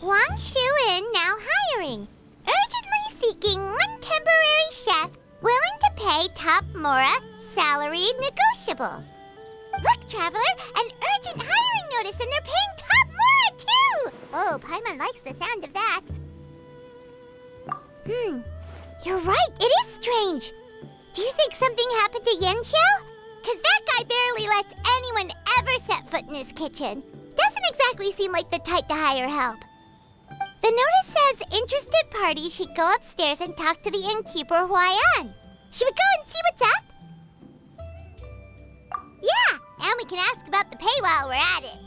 Wang Shu-in now hiring. Urgently seeking one temporary chef willing to pay top Mora salary negotiable. Look, Traveler, an urgent hiring notice and they're paying top Mora too! Oh, Paimon likes the sound of that. You're right, it is strange. Do you think something happened to Yanxiao? Cause that guy barely lets anyone ever set foot in his kitchen. Doesn't exactly seem like the type to hire help. The notice says interested parties should go upstairs and talk to the innkeeper Huayan. Should we go and see what's up? Yeah, and we can ask about the pay while we're at it.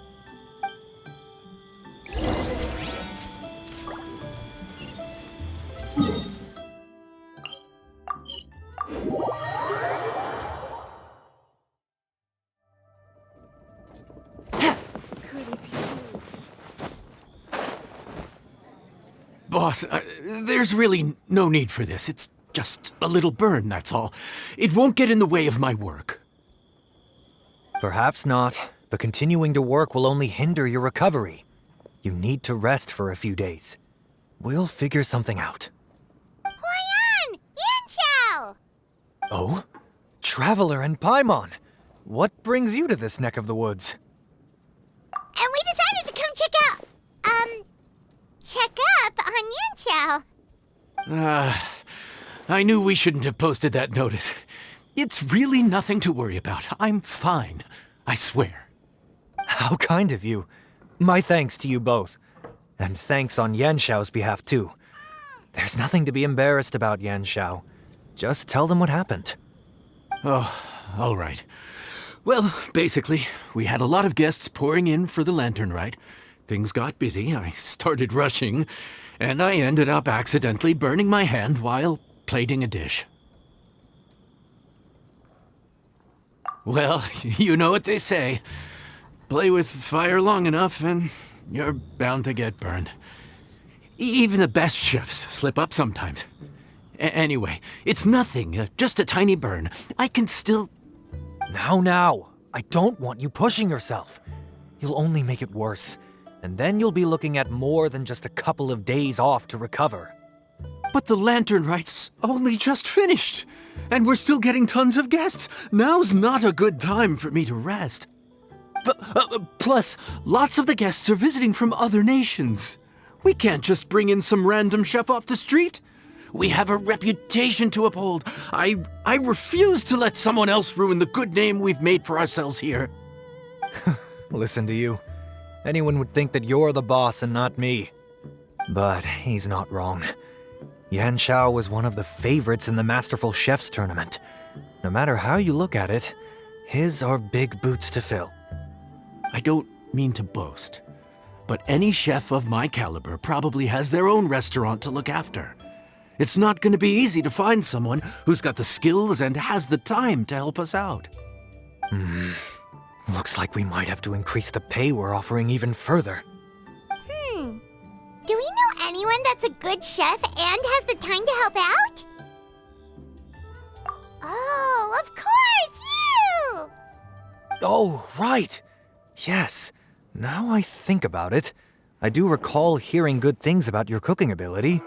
Boss, there's really no need for this. It's just a little burn, that's all. It won't get in the way of my work. Perhaps not, but continuing to work will only hinder your recovery. You need to rest for a few days. We'll figure something out. Huayan! Yanxiao! Oh? Traveler and Paimon! What brings you to this neck of the woods? And we decided to come check up on Yanxiao. I knew we shouldn't have posted that notice. It's really nothing to worry about. I'm fine. I swear. How kind of you. My thanks to you both. And thanks on Yanxiao's behalf, too. There's nothing to be embarrassed about, Yanxiao. Just tell them what happened. Oh, all right. Well, basically, we had a lot of guests pouring in for the lantern rite. Things got busy, I started rushing, and I ended up accidentally burning my hand while plating a dish. Well, you know what they say. Play with fire long enough and you're bound to get burned. Even the best chefs slip up sometimes. Anyway, it's nothing, just a tiny burn. I can still... Now, I don't want you pushing yourself. You'll only make it worse. And then you'll be looking at more than just a couple of days off to recover. But the lantern rite's only just finished. And we're still getting tons of guests. Now's not a good time for me to rest. Plus, lots of the guests are visiting from other nations. We can't just bring in some random chef off the street. We have a reputation to uphold. I refuse to let someone else ruin the good name we've made for ourselves here. Listen to you. Anyone would think that you're the boss and not me. But he's not wrong. Yanxiao was one of the favorites in the Masterful Chefs tournament. No matter how you look at it, his are big boots to fill. I don't mean to boast, but any chef of my caliber probably has their own restaurant to look after. It's not going to be easy to find someone who's got the skills and has the time to help us out. Looks like we might have to increase the pay we're offering even further. Do we know anyone that's a good chef and has the time to help out? Oh, of course, you! Oh, right. Yes. Now I think about it, I do recall hearing good things about your cooking ability.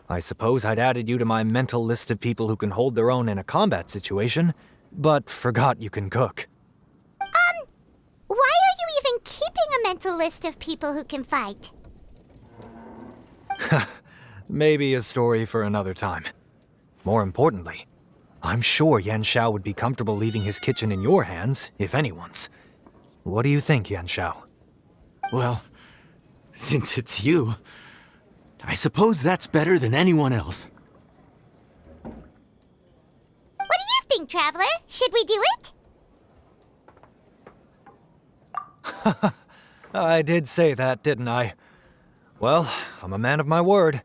I suppose I'd added you to my mental list of people who can hold their own in a combat situation, but forgot you can cook. Why are you even keeping a mental list of people who can fight? Maybe a story for another time. More importantly, I'm sure Yanxiao would be comfortable leaving his kitchen in your hands, if anyone's. What do you think, Yanxiao? Well, since it's you, I suppose that's better than anyone else. What do you think, Traveler? Should we do it? I did say that, didn't I? Well, I'm a man of my word.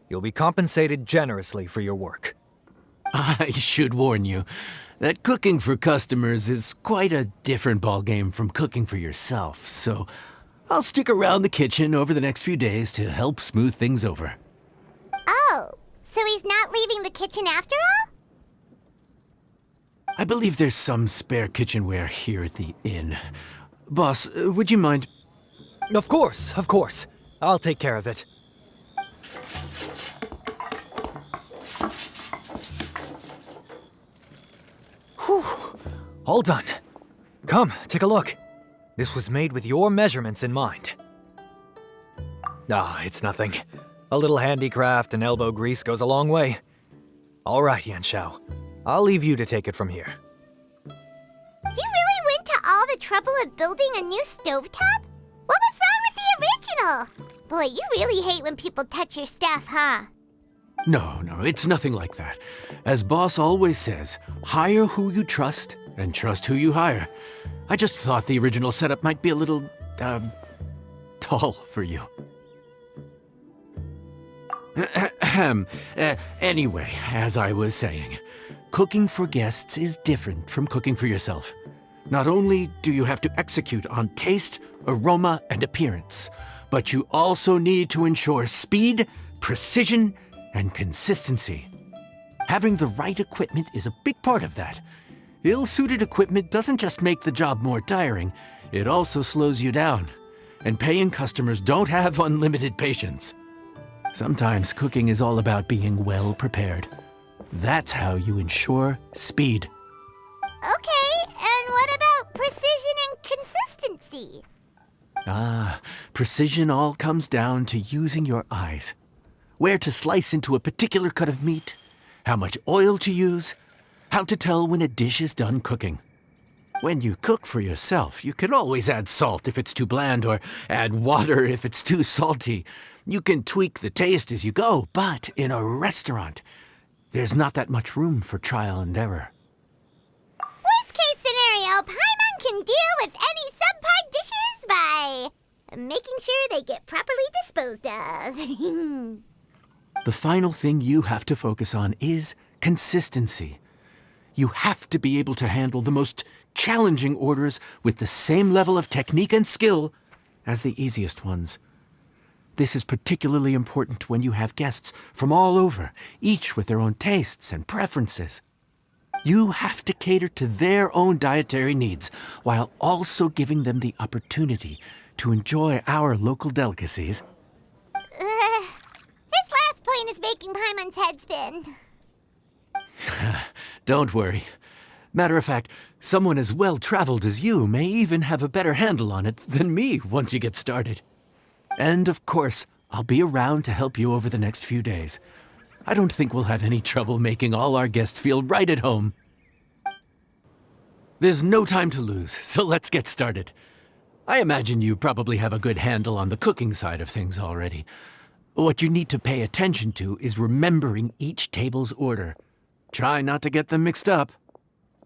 You'll be compensated generously for your work. I should warn you that cooking for customers is quite a different ballgame from cooking for yourself, so I'll stick around the kitchen over the next few days to help smooth things over. Oh, so he's not leaving the kitchen after all? I believe there's some spare kitchenware here at the inn. Boss, would you mind? Of course, of course. I'll take care of it. Whew. All done. Come, take a look. This was made with your measurements in mind. Ah, it's nothing. A little handicraft and elbow grease goes a long way. All right, Yanxiao. I'll leave you to take it from here. You really went to all the trouble of building a new stovetop? What was wrong with the original? Boy, you really hate when people touch your stuff, huh? No, it's nothing like that. As boss always says, hire who you trust and trust who you hire. I just thought the original setup might be a little, tall for you. Anyway, as I was saying, cooking for guests is different from cooking for yourself. Not only do you have to execute on taste, aroma, and appearance, but you also need to ensure speed, precision, and consistency. Having the right equipment is a big part of that. Ill-suited equipment doesn't just make the job more tiring, it also slows you down. And paying customers don't have unlimited patience. Sometimes cooking is all about being well prepared. That's how you ensure speed. Okay, and what about precision and consistency? Precision all comes down to using your eyes. Where to slice into a particular cut of meat, how much oil to use, how to tell when a dish is done cooking. When you cook for yourself, you can always add salt if it's too bland or add water if it's too salty. You can tweak the taste as you go, but in a restaurant, there's not that much room for trial and error. Worst case scenario, Paimon can deal with any subpar dishes by making sure they get properly disposed of. The final thing you have to focus on is consistency. You have to be able to handle the most challenging orders with the same level of technique and skill as the easiest ones. This is particularly important when you have guests from all over, each with their own tastes and preferences. You have to cater to their own dietary needs while also giving them the opportunity to enjoy our local delicacies. This last point is making Paimon's head spin. Don't worry. Matter of fact, someone as well-traveled as you may even have a better handle on it than me once you get started. And of course, I'll be around to help you over the next few days. I don't think we'll have any trouble making all our guests feel right at home. There's no time to lose, so let's get started. I imagine you probably have a good handle on the cooking side of things already. What you need to pay attention to is remembering each table's order. Try not to get them mixed up.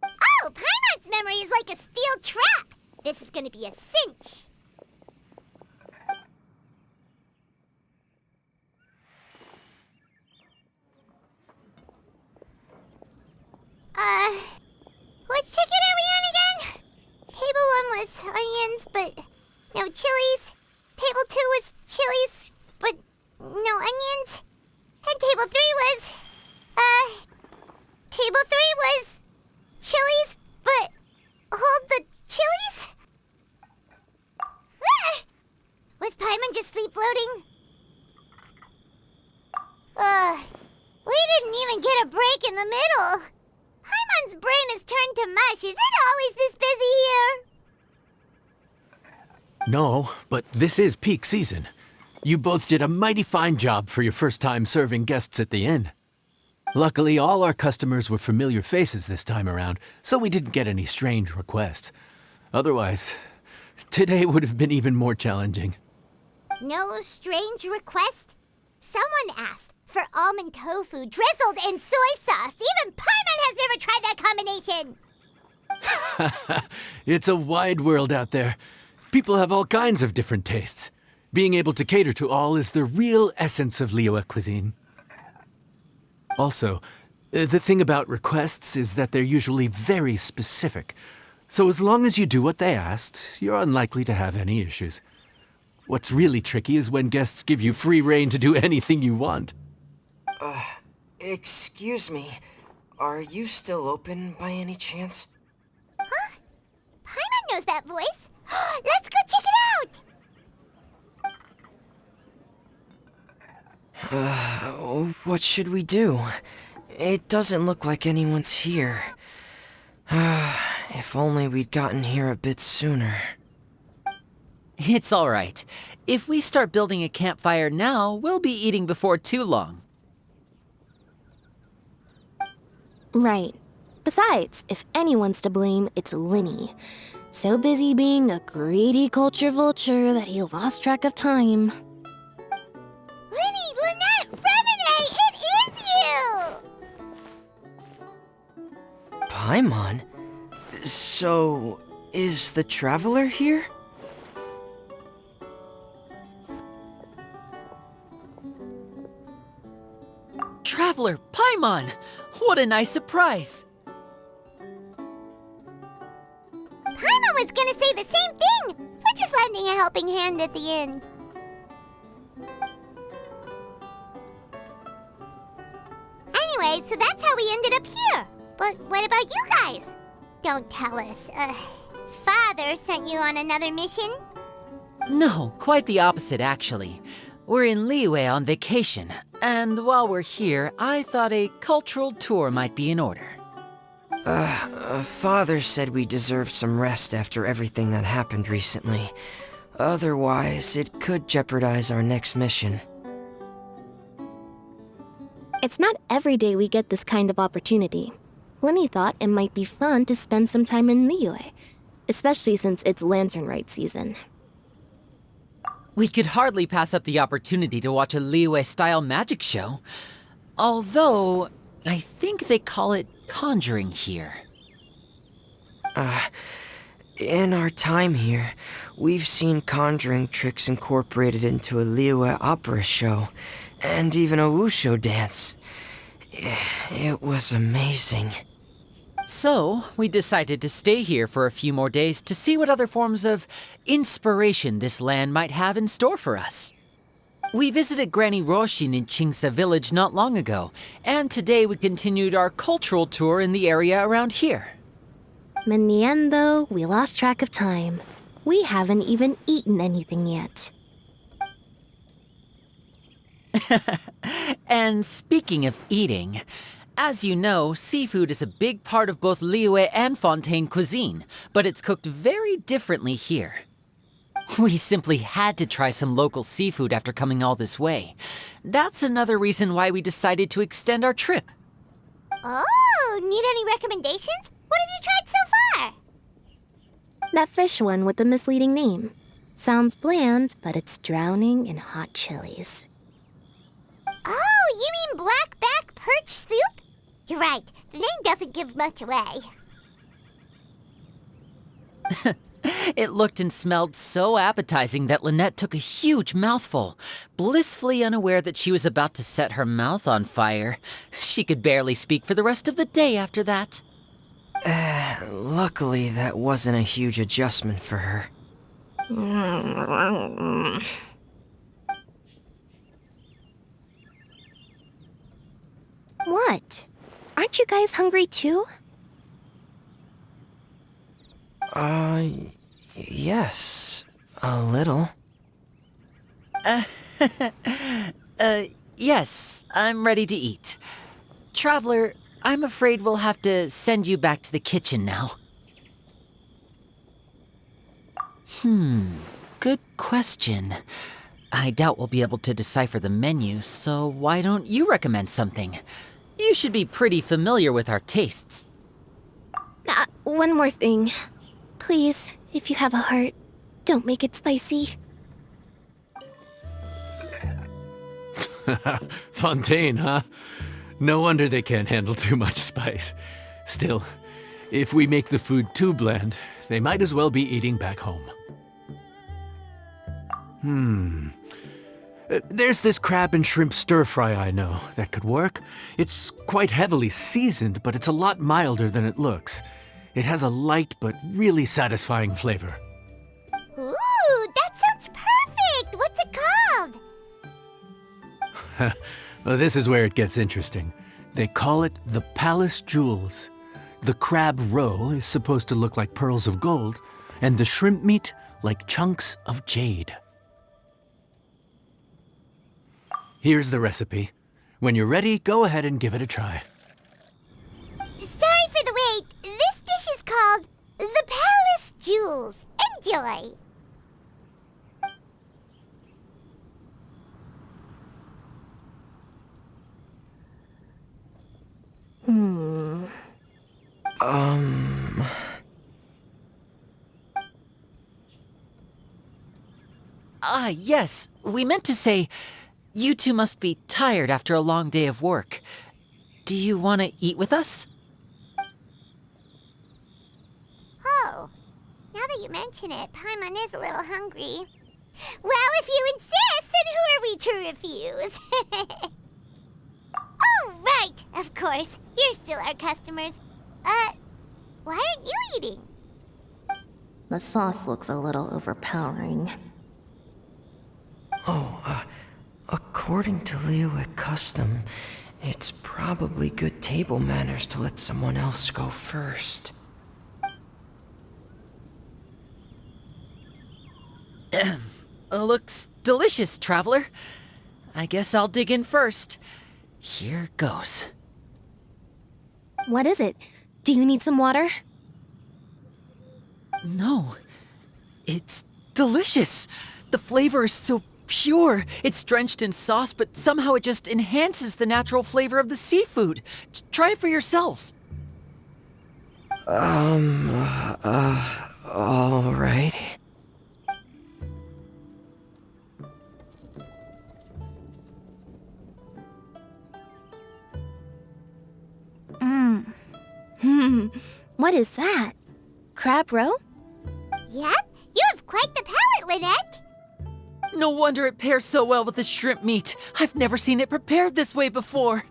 Oh, Paimon's memory is like a steel trap. This is gonna be a cinch. Which ticket are we on again? Table 1 was onions, but no chilies. Table 2 was chilies, but no onions. And table 3 was, chilies, but hold the chilies? Ah! Was Paimon just sleep floating? We didn't even get a break in the middle. Paimon's brain has turned to mush. Is it always this busy here? No, but this is peak season. You both did a mighty fine job for your first time serving guests at the inn. Luckily, all our customers were familiar faces this time around, so we didn't get any strange requests. Otherwise, today would have been even more challenging. No strange request? Someone asked for almond tofu drizzled in soy sauce. Even Paimon has never tried that combination. It's a wide world out there. People have all kinds of different tastes. Being able to cater to all is the real essence of Liyue cuisine. Also, the thing about requests is that they're usually very specific. So as long as you do what they asked, you're unlikely to have any issues. What's really tricky is when guests give you free rein to do anything you want. Excuse me. Are you still open by any chance? Huh? Paimon knows that voice. Let's go check it out! What should we do? It doesn't look like anyone's here. If only we'd gotten here a bit sooner. It's all right. If we start building a campfire now, we'll be eating before too long. Right. Besides, if anyone's to blame, it's Linny. So busy being a greedy culture vulture that he lost track of time. Linny, Lynette, Fremine, it is you! Paimon? So, is the Traveler here? Traveler, Paimon! What a nice surprise! Paimon was gonna say the same thing! We're just lending a helping hand at the inn. Anyway, so that's how we ended up here. But what about you guys? Don't tell us. Father sent you on another mission? No, quite the opposite, actually. We're in Liyue on vacation, and while we're here, I thought a cultural tour might be in order. Father said we deserve some rest after everything that happened recently. Otherwise, it could jeopardize our next mission. It's not every day we get this kind of opportunity. Linny thought it might be fun to spend some time in Liyue, especially since it's Lantern Rite season. We could hardly pass up the opportunity to watch a Liyue-style magic show. Although, I think they call it conjuring here. In our time here, we've seen conjuring tricks incorporated into a Liyue opera show, and even a wushu dance. It was amazing. So, we decided to stay here for a few more days to see what other forms of inspiration this land might have in store for us. We visited Granny Roshin in Chingsa village not long ago, and today we continued our cultural tour in the area around here. In the end, though, we lost track of time. We haven't even eaten anything yet. And speaking of eating, as you know, seafood is a big part of both Liyue and Fontaine cuisine, but it's cooked very differently here. We simply had to try some local seafood after coming all this way. That's another reason why we decided to extend our trip. Oh, need any recommendations? What have you tried so far? That fish one with the misleading name. Sounds bland, but it's drowning in hot chilies. Oh, you mean blackback perch soup? You're right, the name doesn't give much away. It looked and smelled so appetizing that Lynette took a huge mouthful, blissfully unaware that she was about to set her mouth on fire. She could barely speak for the rest of the day after that. Luckily, that wasn't a huge adjustment for her. What? Aren't you guys hungry too? Yes, a little. Yes, I'm ready to eat. Traveler, I'm afraid we'll have to send you back to the kitchen now. Good question. I doubt we'll be able to decipher the menu, so why don't you recommend something? You should be pretty familiar with our tastes. One more thing. Please, if you have a heart, don't make it spicy. Fontaine, huh? No wonder they can't handle too much spice. Still, if we make the food too bland, they might as well be eating back home. There's this crab and shrimp stir-fry I know that could work. It's quite heavily seasoned, but it's a lot milder than it looks. It has a light but really satisfying flavor. Ooh, that sounds perfect! What's it called? Well, this is where it gets interesting. They call it the Palace Jewels. The crab roe is supposed to look like pearls of gold, and the shrimp meat like chunks of jade. Here's the recipe. When you're ready, go ahead and give it a try. Sorry for the wait. This dish is called the Palace Jewels. Enjoy! Ah, yes. We meant to say, you two must be tired after a long day of work. Do you want to eat with us? Oh, now that you mention it, Paimon is a little hungry. Well, if you insist, then who are we to refuse? Oh, right, of course. You're still our customers. Why aren't you eating? The sauce looks a little overpowering. According to Liyue custom, it's probably good table manners to let someone else go first. Looks delicious, traveler. I guess I'll dig in first. Here goes. What is it? Do you need some water? No, it's delicious. The flavor is so pure. It's drenched in sauce, but somehow it just enhances the natural flavor of the seafood. Try it for yourselves. All right. What is that? Crab roe? Yep, you have quite the palate, Lynette. No wonder it pairs so well with the shrimp meat. I've never seen it prepared this way before.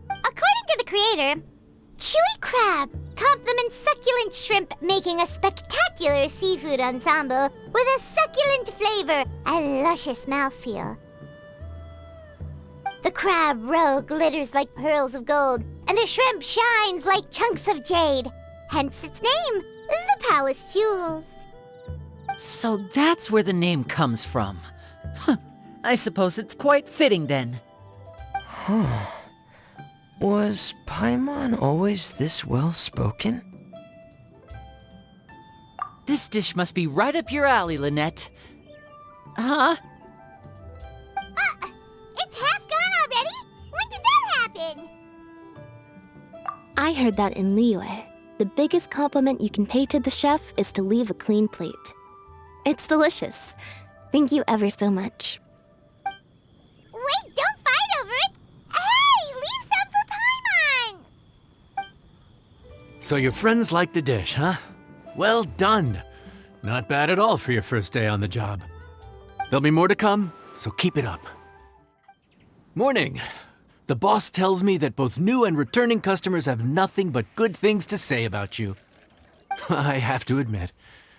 According to the creator, chewy crab complements succulent shrimp, making a spectacular seafood ensemble with a succulent flavor and luscious mouthfeel. The crab roe glitters like pearls of gold, and the shrimp shines like chunks of jade. Hence its name, the Palace Jewels. So that's where the name comes from. Huh. I suppose it's quite fitting then. Was Paimon always this well-spoken? This dish must be right up your alley, Lynette. Huh? It's half gone already? When did that happen? I heard that in Liyue. The biggest compliment you can pay to the chef is to leave a clean plate. It's delicious. Thank you ever so much. Wait, don't fight over it! Hey, leave some for Paimon! So your friends like the dish, huh? Well done. Not bad at all for your first day on the job. There'll be more to come, so keep it up. Morning. The boss tells me that both new and returning customers have nothing but good things to say about you. I have to admit,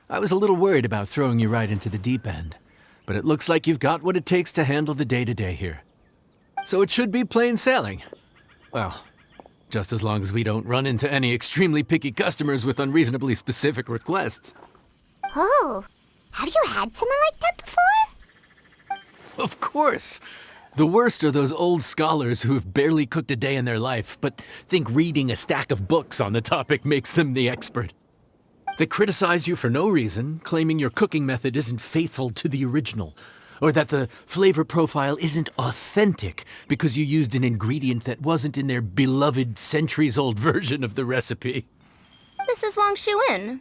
I was a little worried about throwing you right into the deep end, but it looks like you've got what it takes to handle the day-to-day here. So it should be plain sailing. Well, just as long as we don't run into any extremely picky customers with unreasonably specific requests. Oh, have you had someone like that before? Of course! The worst are those old scholars who have barely cooked a day in their life, but think reading a stack of books on the topic makes them the expert. They criticize you for no reason, claiming your cooking method isn't faithful to the original, or that the flavor profile isn't authentic because you used an ingredient that wasn't in their beloved centuries-old version of the recipe. This is Wang Shuin.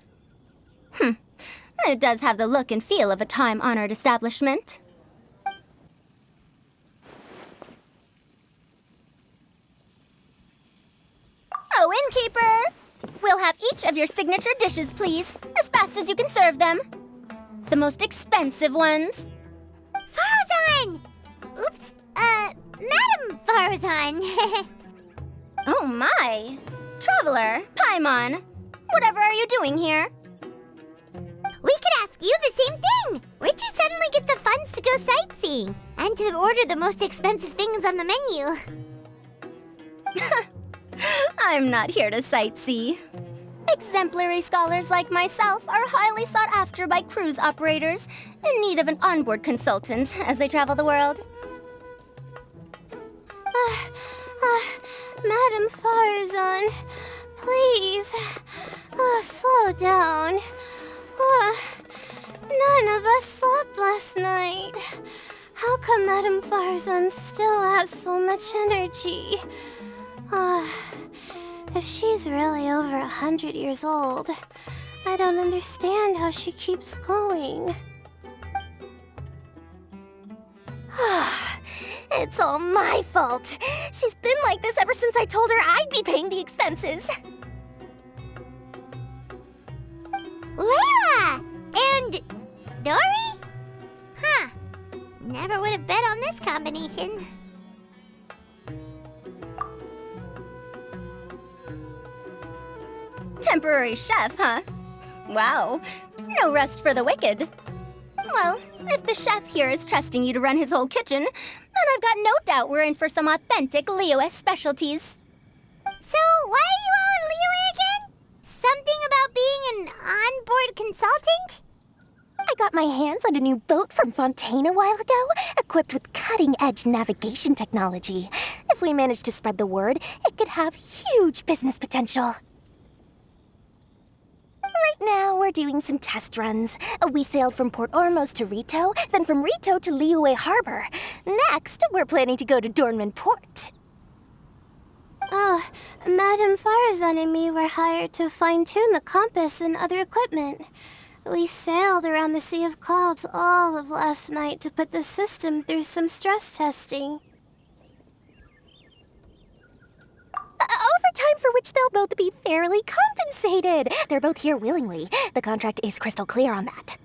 It does have the look and feel of a time-honored establishment. Oh, innkeeper! We'll have each of your signature dishes, please, as fast as you can serve them. The most expensive ones. Farazan! Oops, Madam Farazan. Oh my! Traveler, Paimon, whatever are you doing here? We could ask you the same thing. Where'd you suddenly get the funds to go sightseeing? And to order the most expensive things on the menu? I'm not here to sightsee. Exemplary scholars like myself are highly sought after by cruise operators in need of an onboard consultant as they travel the world. Madam Farazan, please, slow down. None of us slept last night. How come Madam Farazan still has so much energy? If she's really over 100 years old, I don't understand how she keeps going. It's all my fault. She's been like this ever since I told her I'd be paying the expenses. Layla! And Dory? Huh. Never would have bet on this combination. Temporary chef, huh? Wow. No rest for the wicked. Well, if the chef here is trusting you to run his whole kitchen, then I've got no doubt we're in for some authentic Liyue specialties. So, why are you all in Liyue again? Something about being an onboard consultant? I got my hands on a new boat from Fontaine a while ago, equipped with cutting-edge navigation technology. If we manage to spread the word, it could have huge business potential. Right now, we're doing some test runs. We sailed from Port Ormos to Rito, then from Rito to Liyue Harbor. Next, we're planning to go to Dornman Port. Oh, Madam Farazan and me were hired to fine-tune the compass and other equipment. We sailed around the Sea of Clouds all of last night to put the system through some stress testing. Overtime for which they'll both be fairly compensated. They're both here willingly. The contract is crystal clear on that.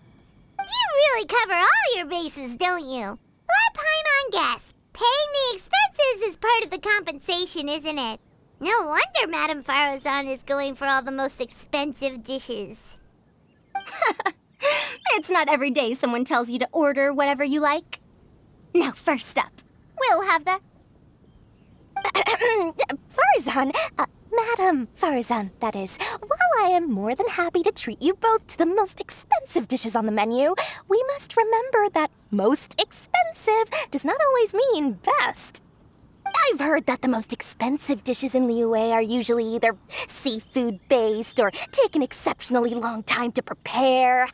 You really cover all your bases, don't you? Let Paimon guess. Paying the expenses is part of the compensation, isn't it? No wonder Madam Farazan is going for all the most expensive dishes. It's not every day someone tells you to order whatever you like. Now, first up, we'll have the... Farazan, Madam Farazan, that is. While I am more than happy to treat you both to the most expensive dishes on the menu, we must remember that most expensive does not always mean best. I've heard that the most expensive dishes in Liyue are usually either seafood-based or take an exceptionally long time to prepare.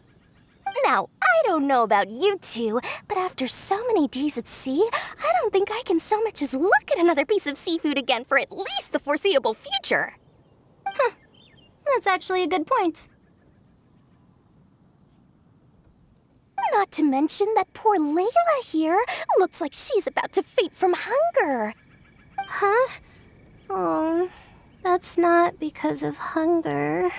Now, I don't know about you two, but after so many days at sea, I don't think I can so much as look at another piece of seafood again for at least the foreseeable future. Huh. That's actually a good point. Not to mention that poor Layla here looks like she's about to faint from hunger. Huh? Oh, that's not because of hunger.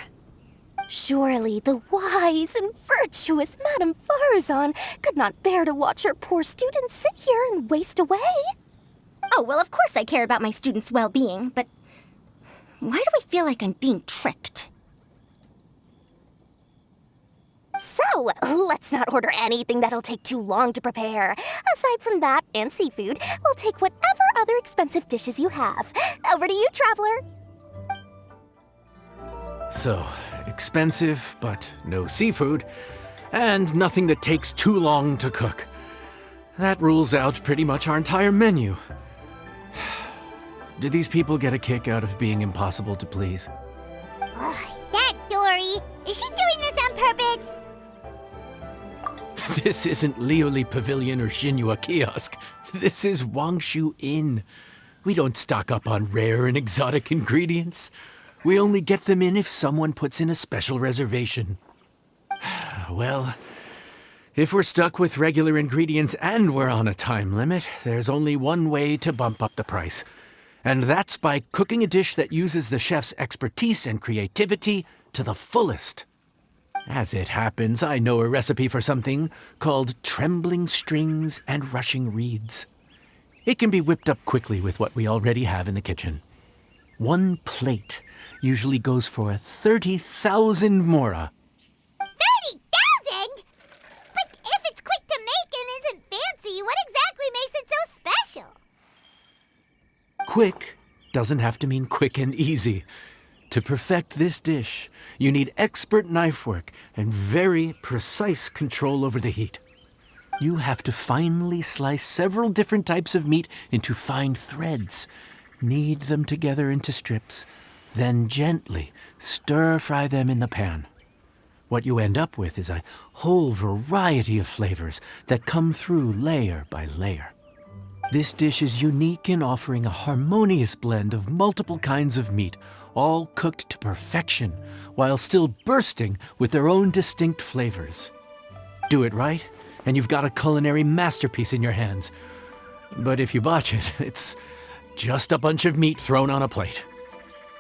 Surely the wise and virtuous Madame Farazan could not bear to watch her poor students sit here and waste away. Oh, well, of course I care about my students' well-being, but why do I feel like I'm being tricked? So, let's not order anything that'll take too long to prepare. Aside from that and seafood, we'll take whatever other expensive dishes you have. Over to you, Traveler. So, expensive, but no seafood, and nothing that takes too long to cook. That rules out pretty much our entire menu. Do these people get a kick out of being impossible to please? Ugh, that Dory! Is she doing this on purpose? This isn't Lioli Pavilion or Shinua Kiosk. This is Wangshu Inn. We don't stock up on rare and exotic ingredients. We only get them in if someone puts in a special reservation. Well, if we're stuck with regular ingredients and we're on a time limit, there's only one way to bump up the price. And that's by cooking a dish that uses the chef's expertise and creativity to the fullest. As it happens, I know a recipe for something called trembling strings and rushing reeds. It can be whipped up quickly with what we already have in the kitchen. One plate usually goes for 30,000 mora. 30,000? But if it's quick to make and isn't fancy, what exactly makes it so special? Quick doesn't have to mean quick and easy. To perfect this dish, you need expert knife work and very precise control over the heat. You have to finely slice several different types of meat into fine threads, knead them together into strips, then gently stir-fry them in the pan. What you end up with is a whole variety of flavors that come through layer by layer. This dish is unique in offering a harmonious blend of multiple kinds of meat, all cooked to perfection, while still bursting with their own distinct flavors. Do it right, and you've got a culinary masterpiece in your hands. But if you botch it, it's just a bunch of meat thrown on a plate.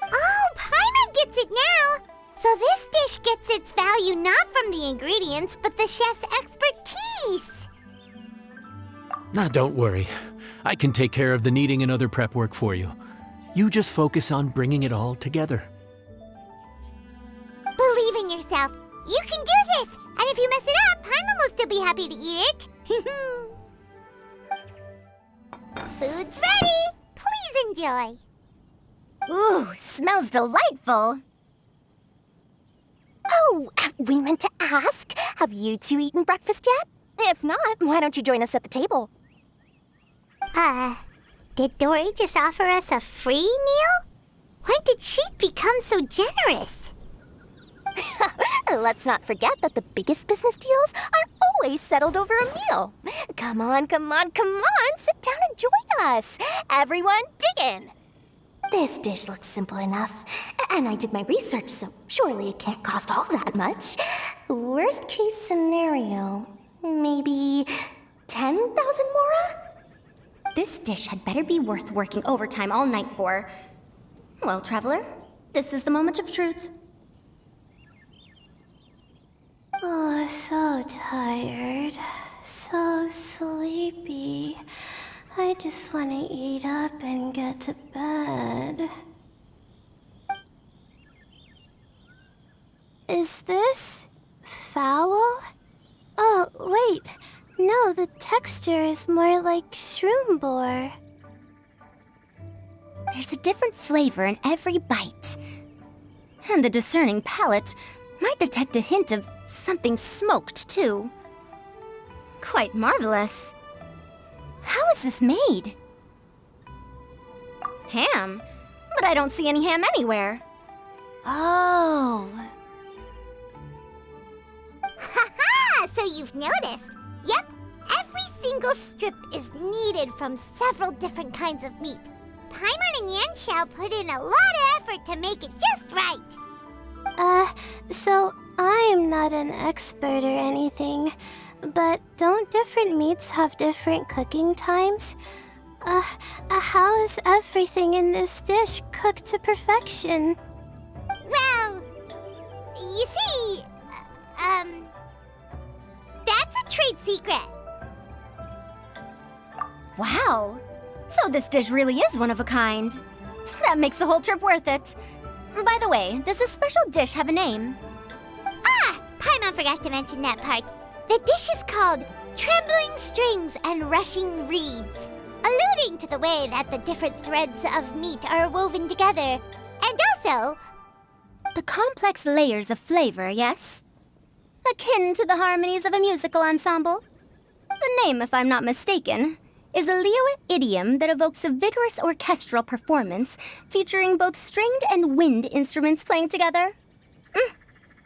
Oh, Paimon gets it now! So this dish gets its value not from the ingredients, but the chef's expertise! Now, don't worry. I can take care of the kneading and other prep work for you. You just focus on bringing it all together. Believe in yourself. You can do this! And if you mess it up, Paimon will still be happy to eat it. Food's ready! Please enjoy. Ooh, smells delightful. Oh, we meant to ask, have you two eaten breakfast yet? If not, why don't you join us at the table? Did Dory just offer us a free meal? When did she become so generous? Let's not forget that the biggest business deals are always settled over a meal. Come on, come on, come on, sit down and join us. Everyone, dig in. This dish looks simple enough, and I did my research, so surely it can't cost all that much. Worst case scenario, maybe 10,000 mora? This dish had better be worth working overtime all night for. Well, traveler, this is the moment of truth. Oh, so tired. So sleepy. I just want to eat up and get to bed. Is this foul? Oh, wait. No, the texture is more like shroom boar. There's a different flavor in every bite. And the discerning palate might detect a hint of something smoked, too. Quite marvelous. How is this made? Ham? But I don't see any ham anywhere. Oh. Haha! So you've noticed. Yep, every single strip is kneaded from several different kinds of meat. Paimon and Yanxiao put in a lot of effort to make it just right. So I'm not an expert or anything, but don't different meats have different cooking times? How is everything in this dish cooked to perfection? Well, you see, that's a trade secret. Wow. So this dish really is one of a kind. That makes the whole trip worth it. By the way, does this special dish have a name? Paimon forgot to mention that part. The dish is called Trembling Strings and Rushing Reeds, alluding to the way that the different threads of meat are woven together. And also, The complex layers of flavor, yes? Akin to the harmonies of a musical ensemble? The name, if I'm not mistaken, is a Liyue idiom that evokes a vigorous orchestral performance featuring both stringed and wind instruments playing together.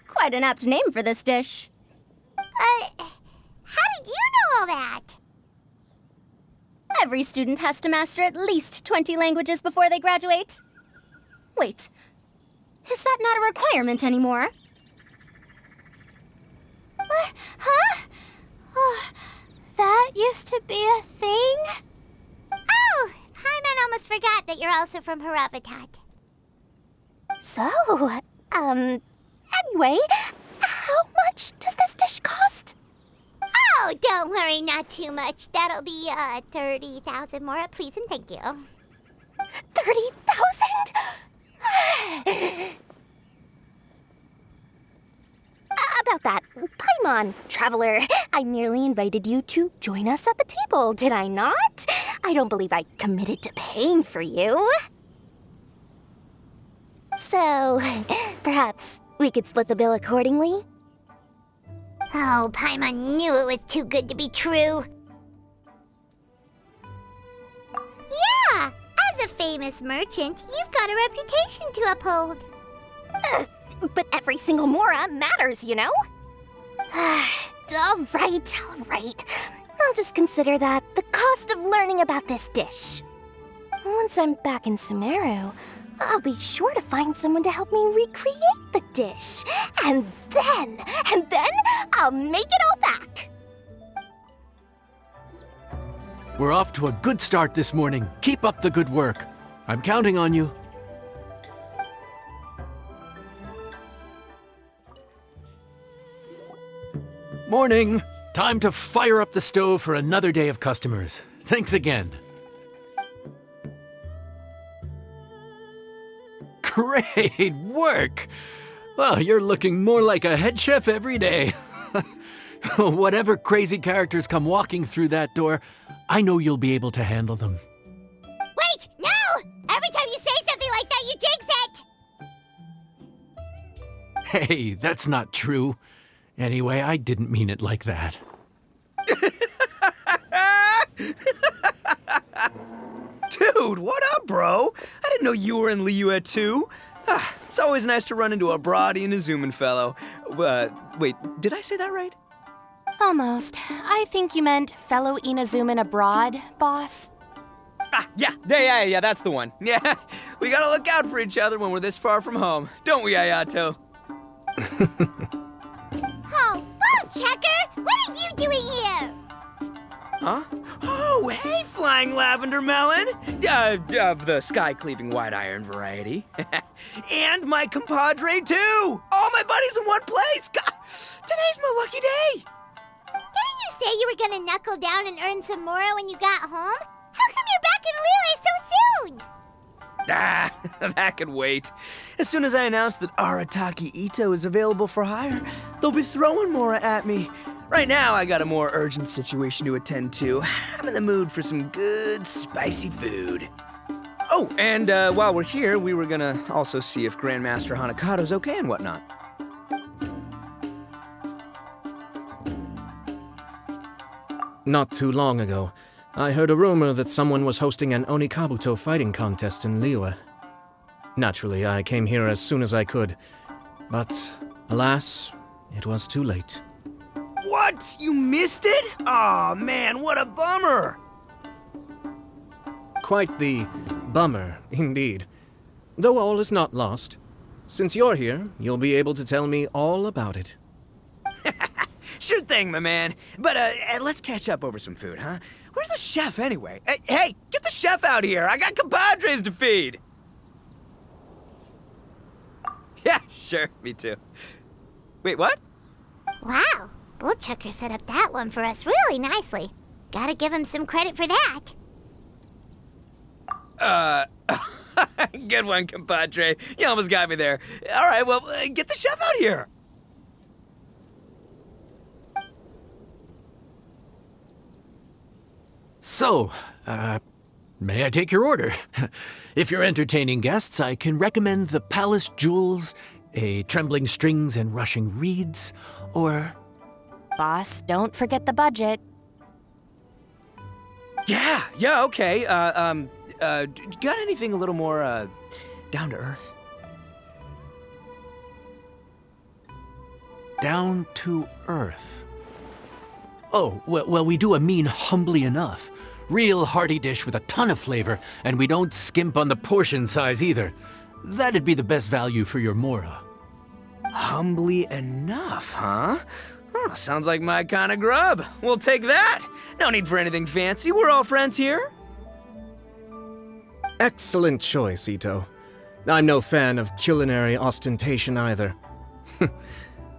Quite an apt name for this dish. how did you know all that? Every student has to master at least 20 languages before they graduate. Wait, is that not a requirement anymore? Huh? Oh, that used to be a thing? Oh, Paimon almost forgot that you're also from Haravatat. So, anyway, how much does this dish cost? Oh, don't worry, not too much. That'll be 30,000 more, please and thank you. 30,000? About that, Paimon, traveler, I merely invited you to join us at the table, did I not? I don't believe I committed to paying for you. So, perhaps we could split the bill accordingly? Oh, Paimon knew it was too good to be true. Yeah, as a famous merchant, you've got a reputation to uphold. But every single mora matters, you know? All right. I'll just consider that the cost of learning about this dish. Once I'm back in Sumeru, I'll be sure to find someone to help me recreate the dish. And then I'll make it all back. We're off to a good start this morning. Keep up the good work. I'm counting on you. Morning. Time to fire up the stove for another day of customers. Thanks again. Great work! Well, you're looking more like a head chef every day. Whatever crazy characters come walking through that door, I know you'll be able to handle them. Wait, no! Every time you say something like that, you jinx it! Hey, that's not true. Anyway, I didn't mean it like that. Dude, what up, bro? I didn't know you were in Liyue too. It's always nice to run into a Brody and a Zoomin fellow. Wait, did I say that right? Almost. I think you meant fellow Inazuman abroad, boss. Yeah, that's the one. Yeah, we gotta look out for each other when we're this far from home, don't we, Ayato? Oh, Bull Checker! What are you doing here? Huh? Oh, hey, Flying Lavender Melon! Of the sky-cleaving white iron variety. And my compadre, too! All my buddies in one place! God, today's my lucky day! Didn't you say you were gonna knuckle down and earn some mora when you got home? How come you're back in Liyue so soon? That could wait. As soon as I announce that Arataki Ito is available for hire, they'll be throwing Mora at me. Right now, I got a more urgent situation to attend to. I'm in the mood for some good, spicy food. Oh, and while we're here, we were gonna also see if Grandmaster Hanakado's okay and whatnot. Not too long ago, I heard a rumor that someone was hosting an Onikabuto fighting contest in Liyue. Naturally, I came here as soon as I could, but alas, it was too late. What? You missed it? Aw, man, what a bummer! Quite the bummer, indeed. Though all is not lost. Since you're here, you'll be able to tell me all about it. Sure thing, my man. But let's catch up over some food, huh? Where's the chef, anyway? Hey, get the chef out here! I got compadres to feed! Yeah, sure, me too. Wait, what? Wow, Bull Checker set up that one for us really nicely. Gotta give him some credit for that. Good one, compadre. You almost got me there. All right, well, get the chef out here. So, may I take your order? If you're entertaining guests, I can recommend the Palace Jewels, a Trembling Strings and Rushing Reeds, or... Boss, don't forget the budget. Yeah, okay. Got anything a little more, down to earth? Down to earth. Oh, well, we do a mean humbly enough. Real hearty dish with a ton of flavor, and we don't skimp on the portion size either. That'd be the best value for your mora. Humbly enough, huh? Sounds like my kind of grub. We'll take that. No need for anything fancy. We're all friends here. Excellent choice, Ito. I'm no fan of culinary ostentation either.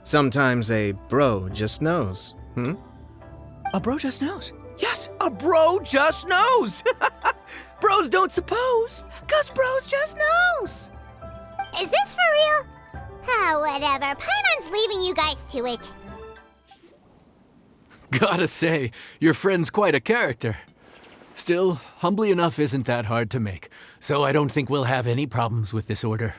Sometimes a bro just knows, A bro just knows. Yes, a bro just knows. Bros don't suppose, 'cause bros just knows. Is this for real? Oh, whatever. Paimon's leaving you guys to it. Gotta say, your friend's quite a character. Still, humbly enough isn't that hard to make, so I don't think we'll have any problems with this order.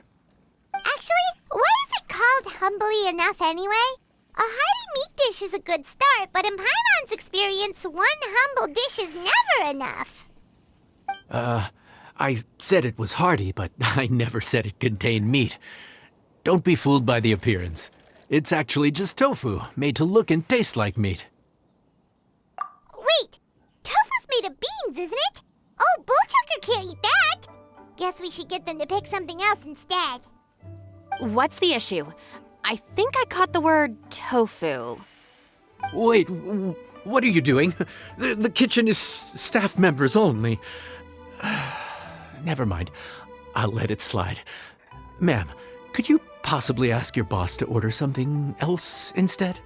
Actually, why is it called humbly enough anyway? A hearty meat dish is a good start, but in Paimon's experience, one humble dish is never enough. I said it was hearty, but I never said it contained meat. Don't be fooled by the appearance. It's actually just tofu, made to look and taste like meat. Wait, tofu's made of beans, isn't it? Oh, Bullchucker can't eat that! Guess we should get them to pick something else instead. What's the issue? I think I caught the word tofu. Wait, what are you doing? The kitchen is staff members only. Never mind. I'll let it slide. Ma'am, could you possibly ask your boss to order something else instead?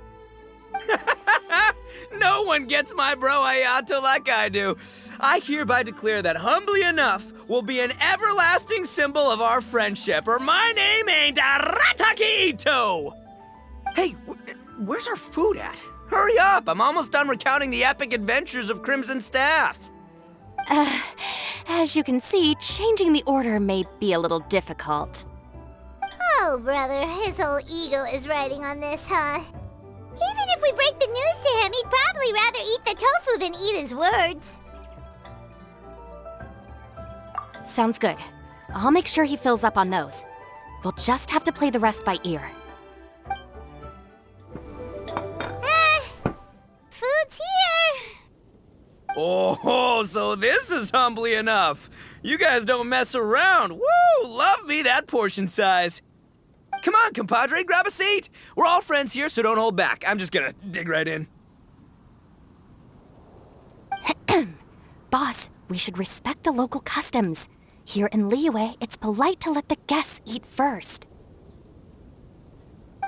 No one gets my bro Ayato like I do. I hereby declare that Humbly Enough will be an everlasting symbol of our friendship, or my name ain't Arataki Ito! Hey, where's our food at? Hurry up, I'm almost done recounting the epic adventures of Crimson Staff. As you can see, changing the order may be a little difficult. Oh, brother, his whole ego is riding on this, huh? Even if we break the news to him, he'd probably rather eat the tofu than eat his words. Sounds good. I'll make sure he fills up on those. We'll just have to play the rest by ear. Food's here! Oh, so this is Humbly Enough. You guys don't mess around. Woo! Love me that portion size. Come on, compadre, grab a seat. We're all friends here, so don't hold back. I'm just gonna dig right in. Boss, we should respect the local customs. Here in Liyue, it's polite to let the guests eat first.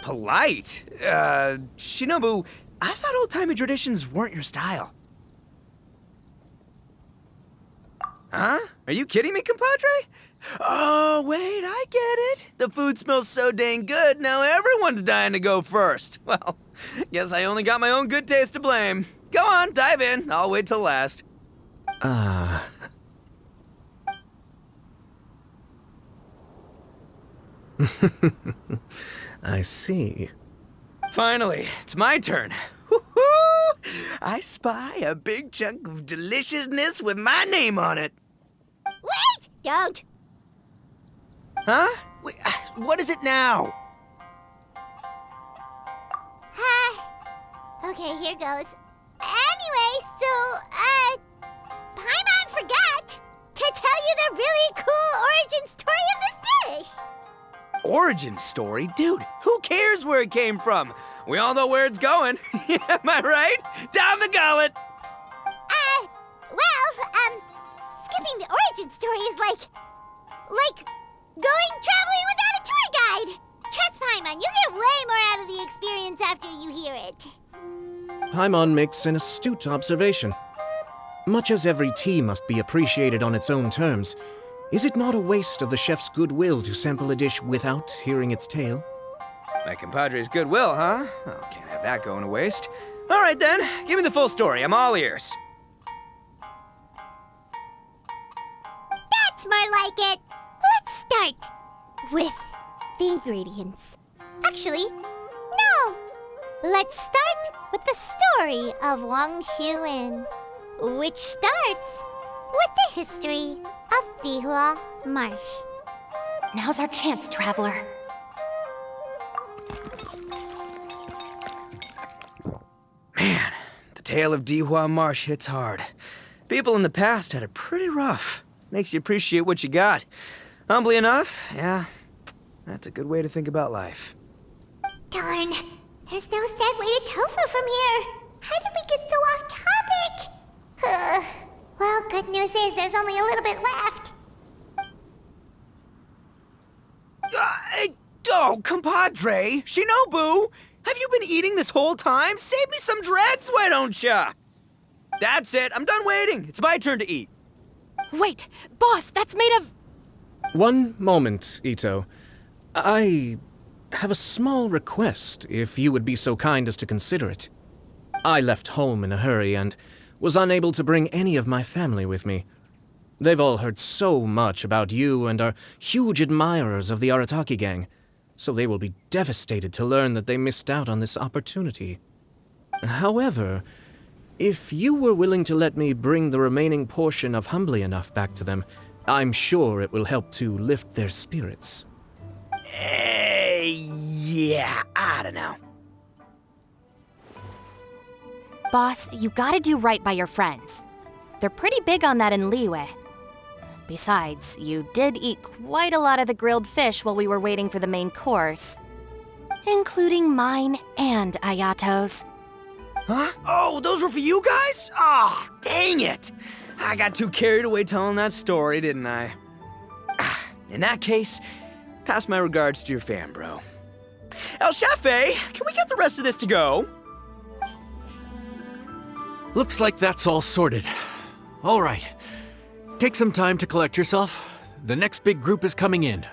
Polite? Shinobu, I thought old-timey traditions weren't your style. Huh? Are you kidding me, compadre? Oh, wait, I get it. The food smells so dang good, now everyone's dying to go first. Well, guess I only got my own good taste to blame. Go on, dive in. I'll wait till last. I see. Finally, it's my turn. Woo-hoo! I spy a big chunk of deliciousness with my name on it. Wait! Don't! Huh? Wait, what is it now? Okay, here goes. Anyway, so, Paimon forgot to tell you the really cool origin story of this dish. Origin story? Dude, who cares where it came from? We all know where it's going. Am I right? Down the gullet! Skipping the origin story is like going traveling without a tour guide. Trust Paimon, you get way more out of the experience after you hear it. Paimon makes an astute observation. Much as every tea must be appreciated on its own terms, is it not a waste of the chef's goodwill to sample a dish without hearing its tale? My compadre's goodwill, huh? Oh, can't have that going to waste. All right then, give me the full story. I'm all ears. That's more like it. Let's start with the ingredients. Actually, no. Let's start with the story of Wang Xuan, which starts with the history of Dihua Marsh. Now's our chance, traveler. Man, the tale of Dihua Marsh hits hard. People in the past had it pretty rough. Makes you appreciate what you got. Humbly enough, yeah, that's a good way to think about life. Darn, there's no segue to tofu from here. How did we get so off topic? Well, good news is there's only a little bit left. Oh, compadre, Shinobu, have you been eating this whole time? Save me some dreads, why don't ya? That's it, I'm done waiting. It's my turn to eat. Wait, boss, that's made of... One moment, Ito. I have a small request, if you would be so kind as to consider it. I left home in a hurry and was unable to bring any of my family with me. They've all heard so much about you and are huge admirers of the Arataki gang. so they will be devastated to learn that they missed out on this opportunity. However, if you were willing to let me bring the remaining portion of Humbly Enough back to them, I'm sure it will help to lift their spirits. Yeah, I don't know. Boss, you gotta do right by your friends. They're pretty big on that in Liyue. Besides, you did eat quite a lot of the grilled fish while we were waiting for the main course. Including mine and Ayato's. Huh? Oh, those were for you guys? Ah, dang it! I got too carried away telling that story, didn't I? In that case, pass my regards to your fan, bro. El Chefe, can we get the rest of this to go? Looks like that's all sorted. All right. Take some time to collect yourself. The next big group is coming in.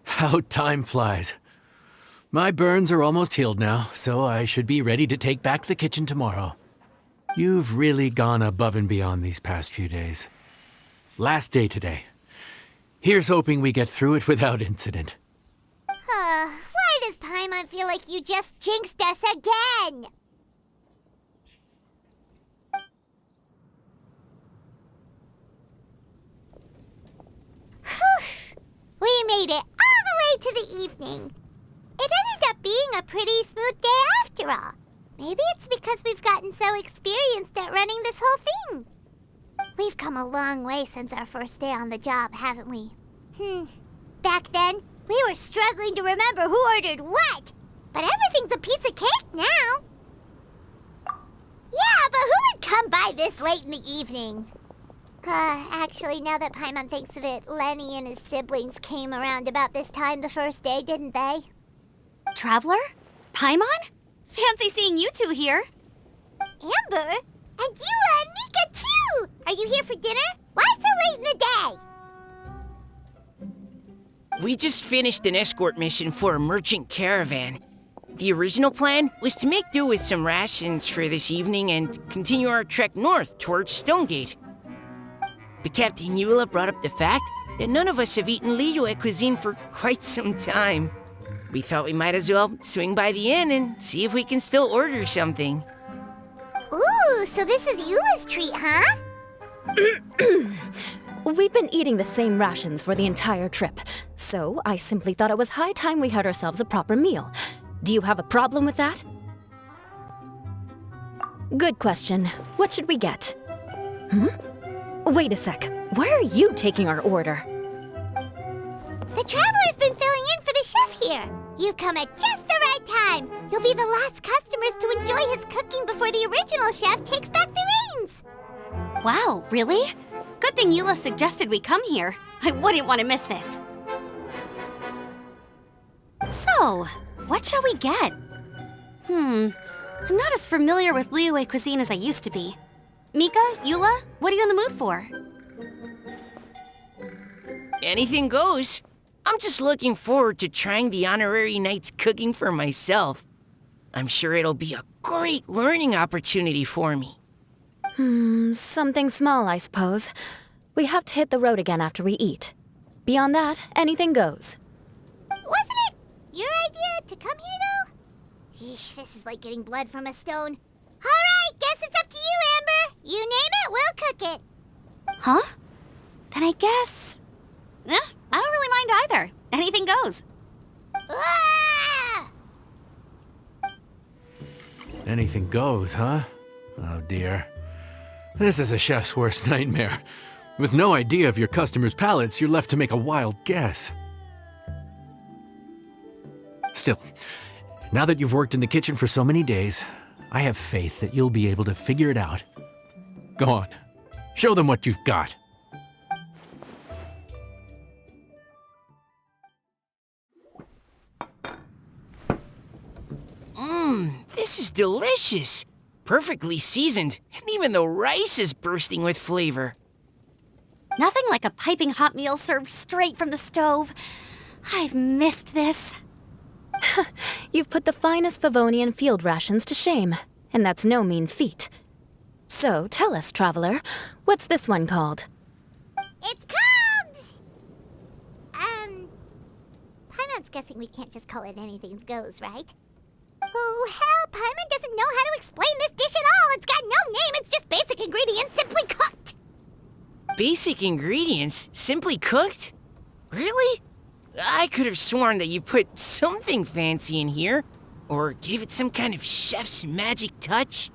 How time flies. My burns are almost healed now, so I should be ready to take back the kitchen tomorrow. You've really gone above and beyond these past few days. Last day today. Here's hoping we get through it without incident. Why does Paimon feel like you just jinxed us again? We made it all the way to the evening. It ended up being a pretty smooth day after all. Maybe it's because we've gotten so experienced at running this whole thing. We've come a long way since our first day on the job, haven't we? Back then, we were struggling to remember who ordered what. But everything's a piece of cake now. Yeah, but who would come by this late in the evening? Actually, now that Paimon thinks of it, Lenny and his siblings came around about this time the first day, didn't they? Traveler? Paimon? Fancy seeing you two here. Amber? And Eula and Mika, too! Are you here for dinner? Why so late in the day? We just finished an escort mission for a merchant caravan. The original plan was to make do with some rations for this evening and continue our trek north towards Stonegate. But Captain Eula brought up the fact that none of us have eaten Liyue cuisine for quite some time. We thought we might as well swing by the inn and see if we can still order something. Ooh, so this is Eula's treat, huh? We've been eating the same rations for the entire trip, so I simply thought it was high time we had ourselves a proper meal. Do you have a problem with that? Good question. What should we get? Wait a sec. Why are you taking our order? The Traveler's been filling in for the chef here. You've come at just the right time. You'll be the last customers to enjoy his cooking before the original chef takes back the reins. Wow, really? Good thing Eula suggested we come here. I wouldn't want to miss this. So, what shall we get? I'm not as familiar with Liyue cuisine as I used to be. Mika, Eula, what are you in the mood for? Anything goes. I'm just looking forward to trying the honorary knight's cooking for myself. I'm sure it'll be a great learning opportunity for me. Something small, I suppose. We have to hit the road again after we eat. Beyond that, anything goes. Wasn't it your idea to come here, though? Eesh, this is like getting blood from a stone. All right, guess it's up to you, Amber. You name it, we'll cook it. Huh? Then I guess... I don't really mind either. Anything goes. Ah! Anything goes, huh? Oh dear. This is a chef's worst nightmare. With no idea of your customers' palates, you're left to make a wild guess. Still, now that you've worked in the kitchen for so many days, I have faith that you'll be able to figure it out. Go on, show them what you've got. This is delicious. Perfectly seasoned, and even the rice is bursting with flavor. Nothing like a piping hot meal served straight from the stove. I've missed this. You've put the finest Favonian field rations to shame, and that's no mean feat. So, tell us, Traveler, what's this one called? It's called... Paimon's guessing we can't just call it anything goes, right? Oh, hell, Paimon doesn't know how to explain this dish at all. It's got no name, it's just basic ingredients simply cooked. Basic ingredients? Simply cooked? Really? I could have sworn that you put something fancy in here, or gave it some kind of chef's magic touch.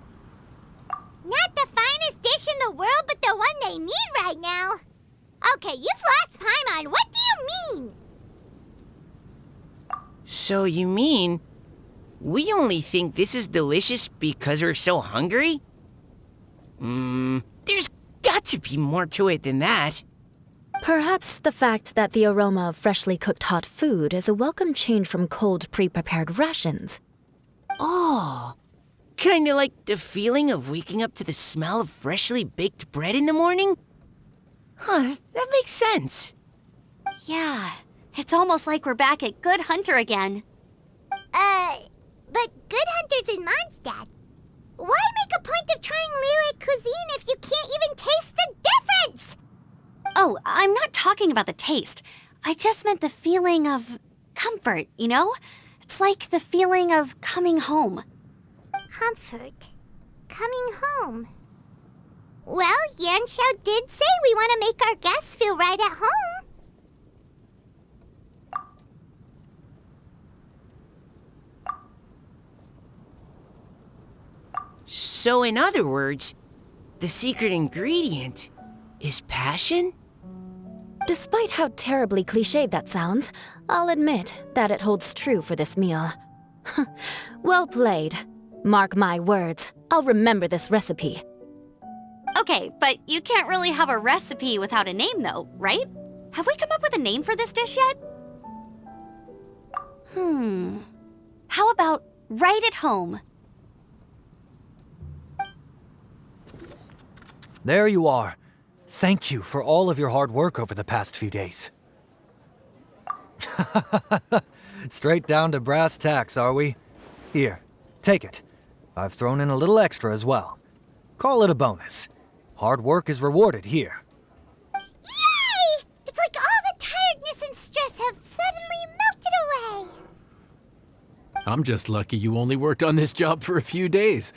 Not the finest dish in the world, but the one they need right now. Okay, you've lost Paimon. What do you mean? So you mean we only think this is delicious because we're so hungry? There's got to be more to it than that. Perhaps the fact that the aroma of freshly cooked hot food is a welcome change from cold, pre-prepared rations. Oh, kinda like the feeling of waking up to the smell of freshly baked bread in the morning? Huh, that makes sense. Yeah, it's almost like we're back at Good Hunter again. But Good Hunter's in Mondstadt. Why make a point of trying Liyue cuisine if you can't even taste the difference? Oh, I'm not talking about the taste. I just meant the feeling of comfort, you know? It's like the feeling of coming home. Comfort. Coming home. Well, Yanxiao did say we want to make our guests feel right at home. So in other words, the secret ingredient is passion? Despite how terribly cliched that sounds, I'll admit that it holds true for this meal. Well played. Mark my words, I'll remember this recipe. Okay, but you can't really have a recipe without a name though, right? Have we come up with a name for this dish yet? How about Right at Home? There you are. Thank you for all of your hard work over the past few days. Straight down to brass tacks, are we? Here, take it. I've thrown in a little extra as well. Call it a bonus. Hard work is rewarded here. Yay! It's like all the tiredness and stress have suddenly melted away. I'm just lucky you only worked on this job for a few days.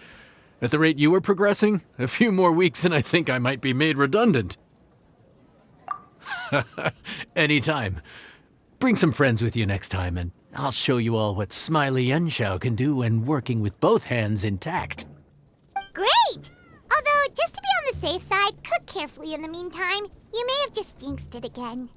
At the rate you were progressing, a few more weeks and I think I might be made redundant. Anytime. Bring some friends with you next time and I'll show you all what Smiley Yanxiao can do when working with both hands intact. Great! Although, just to be on the safe side, cook carefully in the meantime. You may have just jinxed it again.